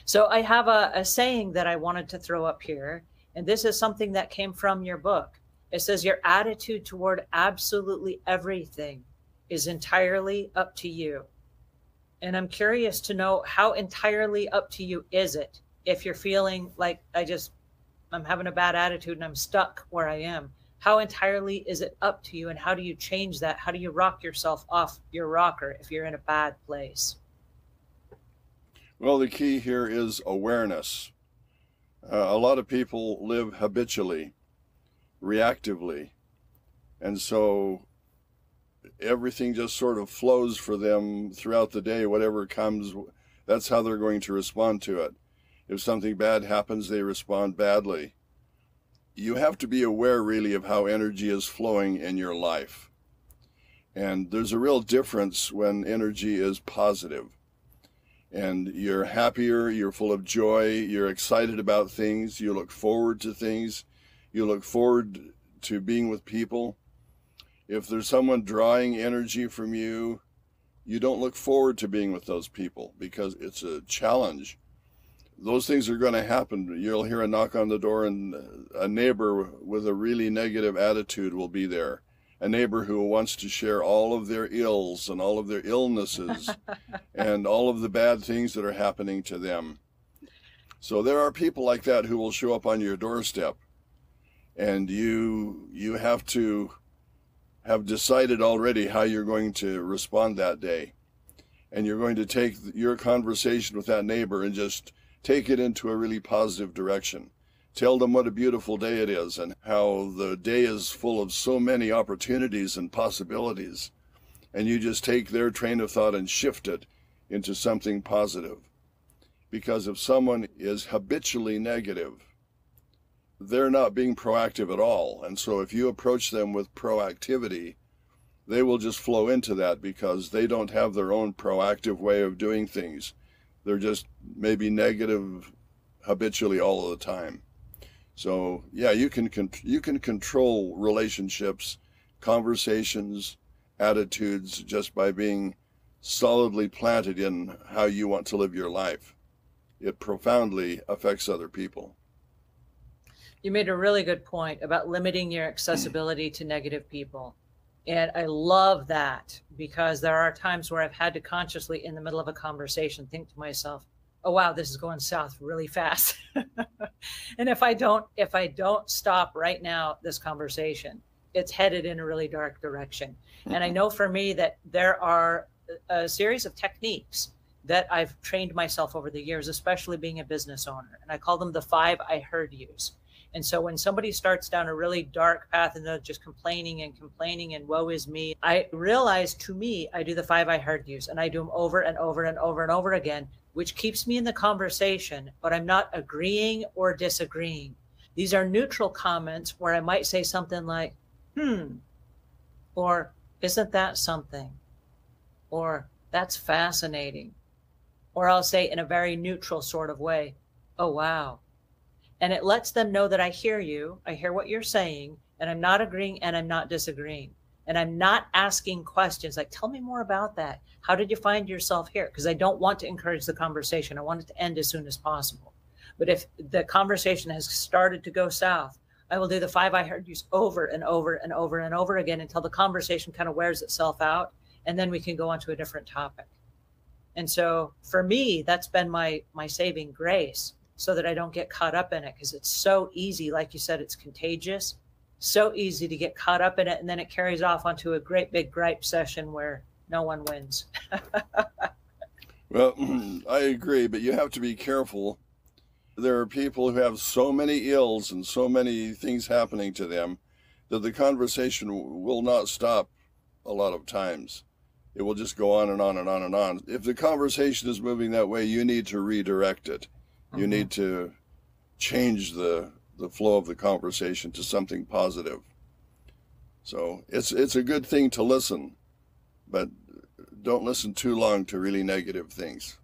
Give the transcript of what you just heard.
So I have a saying that I wanted to throw up here, and this is something that came from your book. It says, your attitude toward absolutely everything is entirely up to you. And I'm curious to know, how entirely up to you is it if you're feeling like I'm having a bad attitude and I'm stuck where I am? How entirely is it up to you, and how do you change that? How do you rock yourself off your rocker if you're in a bad place? Well, the key here is awareness. A lot of people live habitually, reactively, and so everything just sort of flows for them throughout the day. Whatever comes, that's how they're going to respond to it. If something bad happens, they respond badly. You have to be aware really of how energy is flowing in your life. And there's a real difference when energy is positive. And you're happier, you're full of joy, you're excited about things, you look forward to things, you look forward to being with people. If there's someone drawing energy from you, you don't look forward to being with those people because it's a challenge. Those things are going to happen. You'll hear a knock on the door, and a neighbor with a really negative attitude will be there. A neighbor who wants to share all of their ills and all of their illnesses and all of the bad things that are happening to them. So there are people like that who will show up on your doorstep, and you have to have decided already how you're going to respond that day. And you're going to take your conversation with that neighbor and just take it into a really positive direction. Tell them what a beautiful day it is and how the day is full of so many opportunities and possibilities. And you just take their train of thought and shift it into something positive. Because if someone is habitually negative, they're not being proactive at all. And so if you approach them with proactivity, they will just flow into that because they don't have their own proactive way of doing things. They're just maybe negative habitually all of the time. So yeah, you can control relationships, conversations, attitudes just by being solidly planted in how you want to live your life. It profoundly affects other people. You made a really good point about limiting your accessibility to negative people. And I love that, because there are times where I've had to consciously, in the middle of a conversation, think to myself, oh, wow, this is going south really fast. And if I don't stop right now, this conversation, it's headed in a really dark direction. And I know for me that there are a series of techniques that I've trained myself over the years, especially being a business owner. And I call them the 5 I heard yous. And so when somebody starts down a really dark path and they're just complaining and woe is me, I realize, to me, I do the 5 I heard yous, and I do them over and over and over and over again, which keeps me in the conversation, but I'm not agreeing or disagreeing. These are neutral comments where I might say something like, or isn't that something? Or that's fascinating. Or I'll say in a very neutral sort of way, oh, wow. And it lets them know that I hear you, I hear what you're saying, and I'm not agreeing and I'm not disagreeing. And I'm not asking questions like, tell me more about that. How did you find yourself here? Because I don't want to encourage the conversation. I want it to end as soon as possible. But if the conversation has started to go south, I will do the 5 I heard yous over and over and over and over again until the conversation kind of wears itself out. And then we can go on to a different topic. And so for me, that's been my saving grace, so that I don't get caught up in it, because it's so easy. Like you said, it's contagious, so easy to get caught up in it. And then it carries off onto a great big gripe session where no one wins. Well, I agree, but you have to be careful. There are people who have so many ills and so many things happening to them that the conversation will not stop a lot of times. It will just go on and on and on and on. If the conversation is moving that way, you need to redirect it. You need to change the flow of the conversation to something positive. So it's a good thing to listen, but don't listen too long to really negative things.